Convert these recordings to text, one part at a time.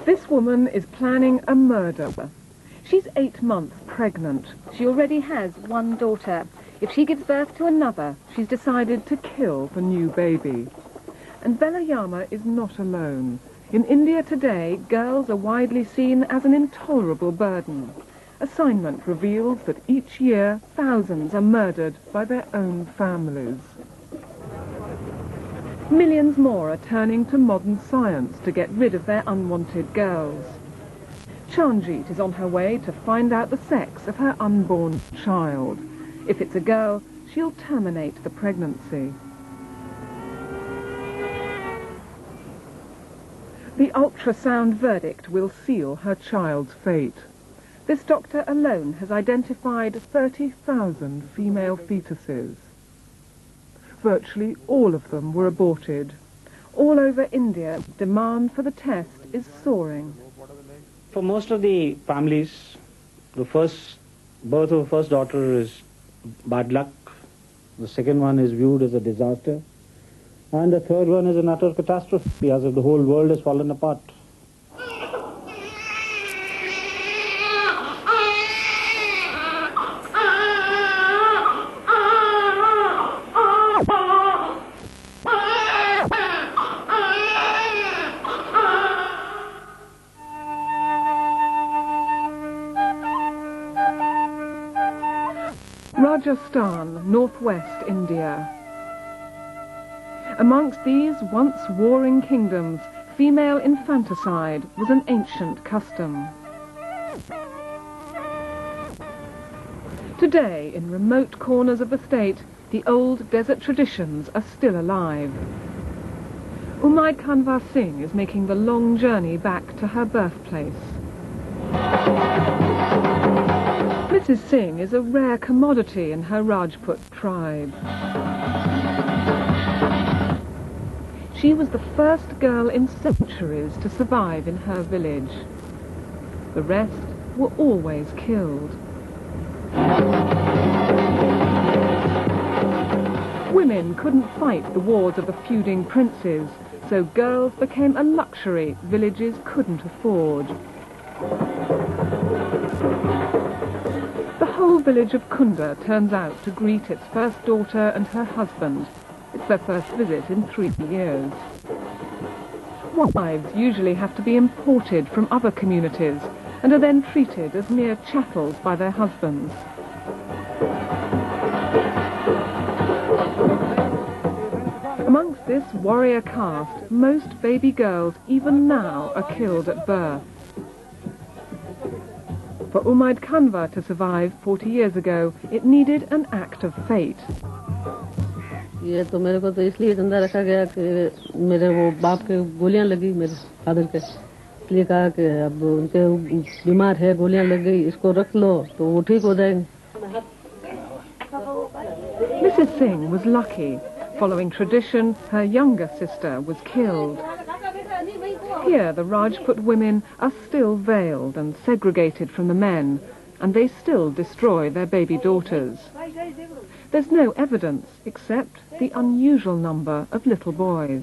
This woman is planning a murder. She's 8 months pregnant. She already has one daughter. If she gives birth to another, She's decided to kill the new baby. And Velayama is not alone. In India today, girls are widely seen as an intolerable burden. Assignment reveals that each year thousands are murdered by their own families. Millions more are turning to modern science to get rid of their unwanted girls. Chanjit is on her way to find out the sex of her unborn child. If it's a girl, she'll terminate the pregnancy. The ultrasound verdict will seal her child's fate. This doctor alone has identified 30,000 female fetuses. Virtually all of them were aborted. All over India, demand for the test is soaring. For most of the families, the first birth of the first daughter is bad luck. The second one is viewed as a disaster. And the third one is an utter catastrophe, as if the whole world has fallen apart. Rajasthan, northwest India. Amongst these once warring kingdoms, female infanticide was an ancient custom. Today, in remote corners of the state, the old desert traditions are still alive. Umaid Kanwar Singh is making the long journey back to her birthplace. Mrs. Singh is a rare commodity in her Rajput tribe. She was the first girl in centuries to survive in her village. The rest were always killed. Women couldn't fight the wars of the feuding princes, so girls became a luxury villages couldn't afford. The whole village of Kunda turns out to greet its first daughter and her husband. It's their first visit in 3 years. Wives usually have to be imported from other communities and are then treated as mere chattels by their husbands. Amongst this warrior caste, most baby girls even now are killed at birth. For Umaid Kanwar to survive 40 years ago, it needed an act of fate. ये तो मेरे को तो इसलिए जिंदा रखा गया कि मेरे वो बाप के गोलियां लगी मेरे फादर के, इसलिए कहा कि अब उनके बीमार है, गोलियां लग गई, इसको रख लो तो वो ठीक हो जाएंगे. Mrs. Singh was lucky. Following tradition, her younger sister was killed. Here, the Rajput women are still veiled and segregated from the men, and they still destroy their baby daughters. There's no evidence except the unusual number of little boys.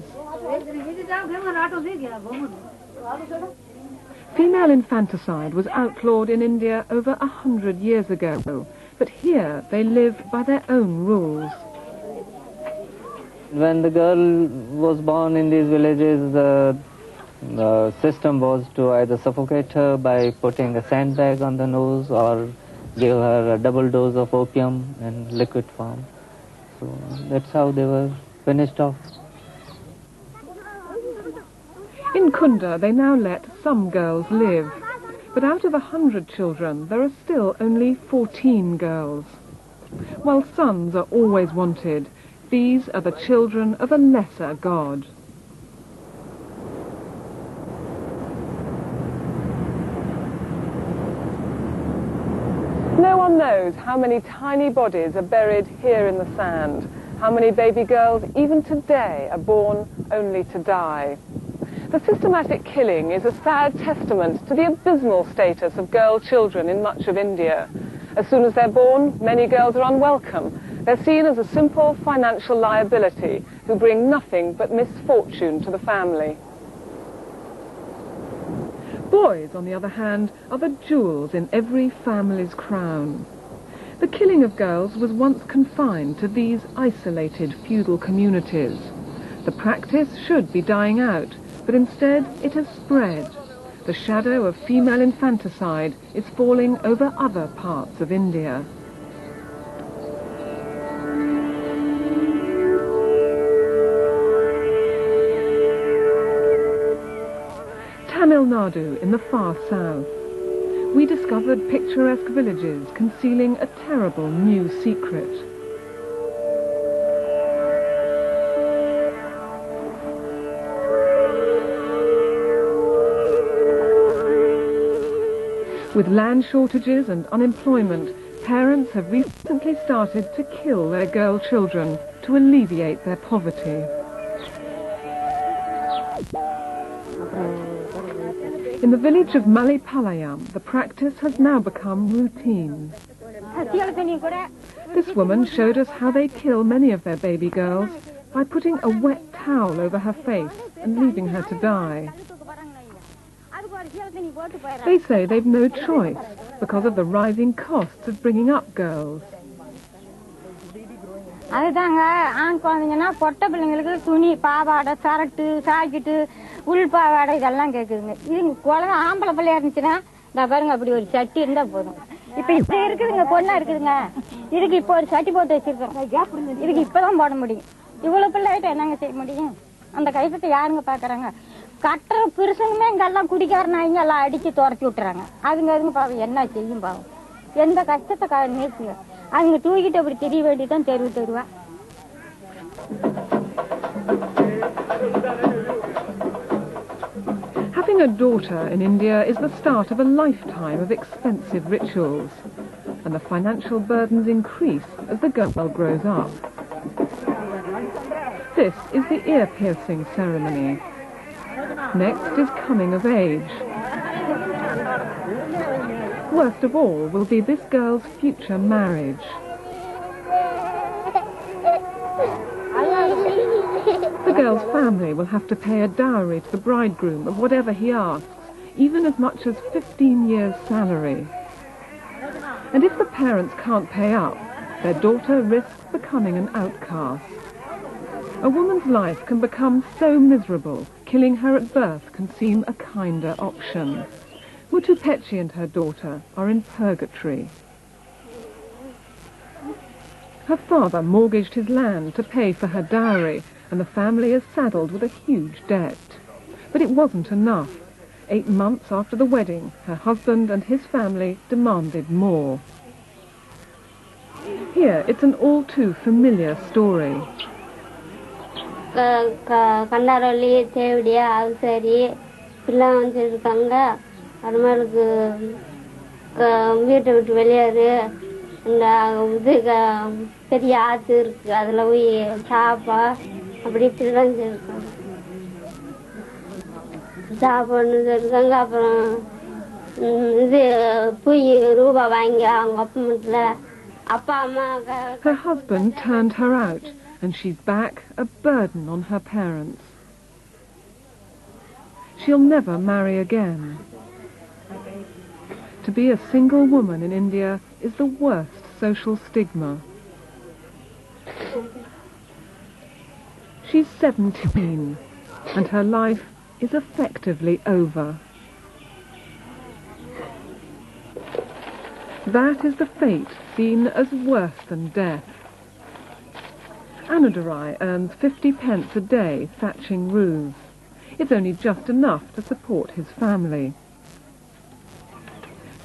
Female infanticide was outlawed in India over 100 years ago, but here they live by their own rules. When the girl was born in these villages, the system was to either suffocate her by putting a sandbag on the nose or give her a double dose of opium in liquid form. So that's how they were finished off. In Kunda, they now let some girls live, but out of 100 children, there are still only 14 girls. While sons are always wanted, these are the children of a lesser god. No one knows how many tiny bodies are buried here in the sand, how many baby girls even today are born only to die. The systematic killing is a sad testament to the abysmal status of girl children in much of India. As soon as they're born, many girls are unwelcome. They're seen as a simple financial liability who bring nothing but misfortune to the family. Boys, on the other hand, are the jewels in every family's crown. The killing of girls was once confined to these isolated feudal communities. The practice should be dying out, but instead it has spread. The shadow of female infanticide is falling over other parts of India. Tamilnadu in the far south. We discovered picturesque villages concealing a terrible new secret. With land shortages and unemployment, parents have recently started to kill their girl children to alleviate their poverty. In the village of Malipalayam, the practice has now become routine. This woman showed us how they kill many of their baby girls by putting a wet towel over her face and leaving her to die. They say they've no choice because of the rising costs of bringing up girls. உள்பாவாடை இதெல்லாம் கேக்குதுங்க. இது குழந்தை ஆம்பளை பிள்ளையா இருந்துச்சுன்னா இந்த பாருங்க அப்படி ஒரு சட்டி இருந்தா போதும். இப்ப இப்படி இருக்குதுங்க, பொண்ணா இருக்குதுங்க. இதுக்கு இப்ப ஒரு சட்டி போட்டு வச்சிருக்கோம். இதுக்கு இப்பதான் போட முடியும். இவ்வளவு பிள்ளைகிட்ட என்னங்க செய்ய முடியும்? அந்த கைப்பத்தை யாருங்க பாக்குறாங்க? கட்டுற புருஷனுமே இங்கெல்லாம் குடிக்காரனாங்க எல்லாம் அடிச்சு துரத்தி விட்டுறாங்க. அதுங்க பாவம் என்ன செய்யும் பாவம்? எந்த கஷ்டத்தை நேசுங்க. அவங்க தூக்கிட்டு அப்படி தெரிய வேண்டியதான் தெருவு தெருவா. Having a daughter in India is the start of a lifetime of expensive rituals, and the financial burdens increase as the girl grows up. This is the ear-piercing ceremony. Next is coming of age. Worst of all will be this girl's future marriage. The girl's family will have to pay a dowry to the bridegroom of whatever he asks, even as much as 15 years' salary. And if the parents can't pay up, their daughter risks becoming an outcast. A woman's life can become so miserable, killing her at birth can seem a kinder option. Mutupechi and her daughter are in purgatory. Her father mortgaged his land to pay for her dowry, and the family is saddled with a huge debt. But it wasn't enough. 8 months after the wedding, her husband and his family demanded more. Here, it's an all-too familiar story. கண்டாரொல்லி தேவடியா அவசரி பிள்ளைங்க வந்துருக்காங்க. அது மாதிரி வீட்டை விட்டு வெளியேறு, இந்த இது பெரிய ஆற்று இருக்கு, அதில் போய் சாப்பா அப்படி பிள்ளைஞ்சிருக்காங்க. சாப்பாடுன்னு இருக்காங்க. அப்புறம் இது போய் ரூபா வாங்கி அவங்க அப்பா வீட்டில் அப்பா அம்மா. Her husband turned her out, and she's back a burden on her parents. She'll never marry again. To be a single woman in India is the worst social stigma. She's 17, and her life is effectively over. That is the fate seen as worse than death. Anadurai earns 50 pence a day thatching roofs. It's only just enough to support his family.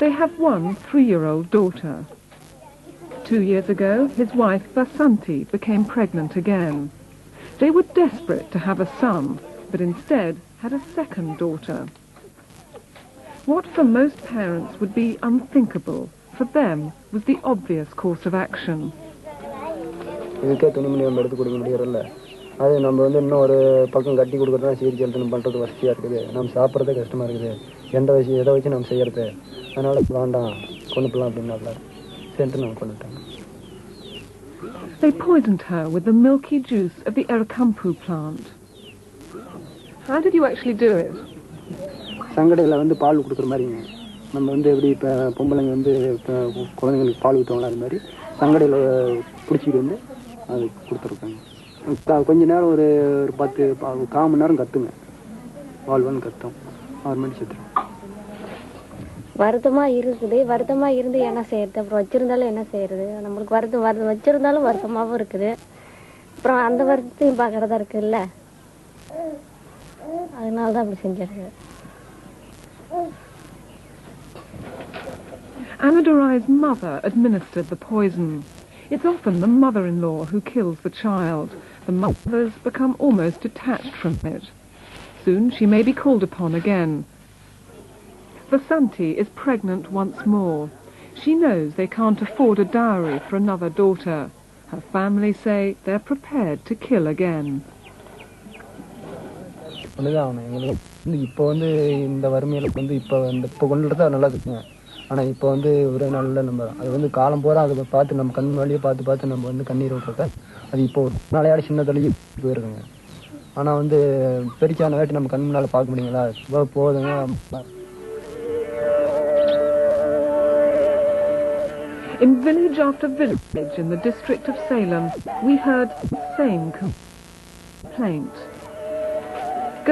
They have one 3-year-old daughter. 2 years ago, his wife Basanti became pregnant again. They were desperate to have a son, but instead had a second daughter. What for most parents would be unthinkable, for them was the obvious course of action. அது நம்ம வந்து இன்னும் ஒரு பக்கம் கட்டி கொடுக்குறதா சீர் செலுத்தணும் பண்ணுறது வசதியாக இருக்குது. நம்ம சாப்பிட்றதே கஷ்டமாக இருக்குது. எதை வச்சு நம்ம செய்யறது, அதனால வேண்டாம் கொண்டுக்கலாம் அப்படின்னால சேர்த்து நம்ம கொண்டுட்டாங்க. They poisoned her with the milky juice of the Erakampu plant. How did you actually do it? சங்கடையில் வந்து பால் கொடுக்குற மாதிரிங்க. நம்ம வந்து எப்படி இப்போ பொம்பளைங்க வந்து குழந்தைங்களுக்கு பால் ஊற்றுவாங்களோ அது மாதிரி சங்கடையில் பிடிச்சிட்டு வந்து அது கொடுத்துருக்காங்க. கொஞ்ச நேரம் ஒரு 1 மணி நேரம் கத்துங்க, வாழ்வான்னு கத்தும், அவர் மாதிரி செத்துரும். வருத்தமா இருக்குது, வருத்தமா இருந்து என்ன செய்யறது, அப்புறம் வச்சிருந்தாலும் என்ன செய்யறது, நம்மளுக்கு வருத்தம் வச்சிருந்தாலும் வருத்தமாவும் இருக்குது, அப்புறம் அந்த வருத்தத்தையும் பார்க்கறதா இருக்குல்ல, அதனாலதான் அப்படி செஞ்சிருக்கு. Amadurai's mother administered the poison. It's often the mother-in-law who kills the child. The mothers become almost detached from it. Soon she may be called upon again. Vasanti is pregnant once more. She knows they can't afford a dowry for another daughter. Her family say they're prepared to kill again. இப்போ வந்து இந்த வறுமையில வந்து இப்போ கொண்டுட்டு நல்லா இருக்குங்க. ஆனால் இப்போ வந்து ஒரு நல்ல நம்ம அது வந்து காலம் போகிறா அதை பார்த்து நம்ம கண் வழியை பார்த்து நம்ம வந்து கண்ணீர் விட்றத அது இப்போ ஒரு நாளையாடு சின்ன தொழில் போயிருக்குங்க. ஆனால் வந்து பெருச்சான வேட்டு நம்ம கண் முன்னால் பார்க்க முடியுங்களா, போதுங்க. In village after village in the district of Salem, we heard the same complaint.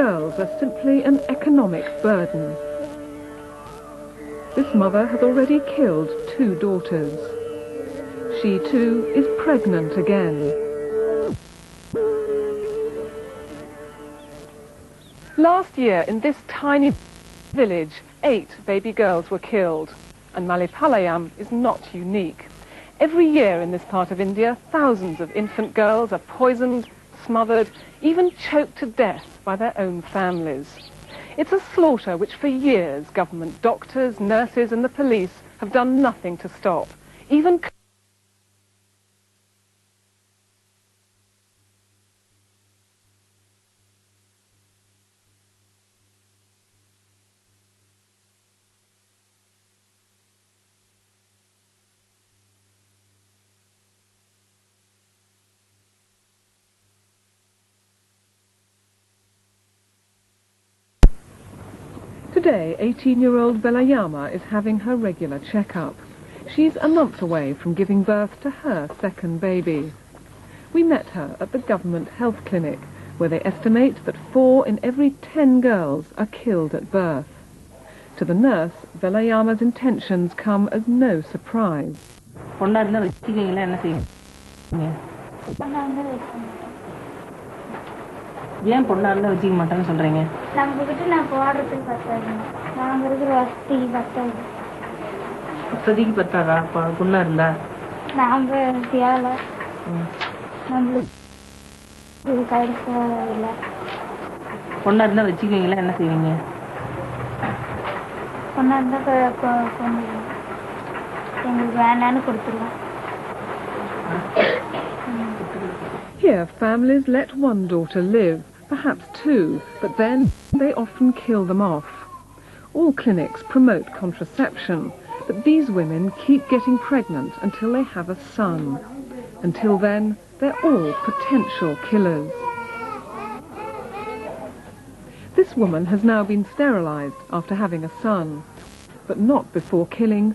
Girls are simply an economic burden. This mother has already killed 2 daughters. She too is pregnant again. Last year in this tiny village, 8 baby girls were killed, and Malipalayam is not unique. Every year in this part of India, thousands of infant girls are poisoned, smothered, even choked to death by their own families. It's a slaughter which for years government doctors, nurses and the police have done nothing to stop. Even today, 18-year-old Velayama is having her regular checkup. She's a month away from giving birth to her second baby. We met her at the government health clinic, where they estimate that 4 in every 10 girls are killed at birth. To the nurse, Velayama's intentions come as no surprise. ஏன் பொண்ணா இருந்தா வச்சுக்க மாட்டேன்னு சொல்றீங்க? நம்ம கிட்ட நான் போடுறதுக்கு பத்தாது, நாங்க இருக்கிற வசதிக்கு பத்தாது. வசதிக்கு பத்தாதா? பொண்ணா இருந்தா நாங்க தேவை நம்மளுக்கு கிடைக்க இல்லை. பொண்ணா இருந்தா வச்சுக்குவீங்களா? என்ன செய்வீங்க? பொண்ணா இருந்தா எங்களுக்கு வேண்டான்னு கொடுத்துருவோம். Here, families let one daughter live, perhaps 2, but then they often kill them off. All clinics promote contraception, but these women keep getting pregnant until they have a son. Until then, they're all potential killers. This woman has now been sterilized after having a son, but not before killing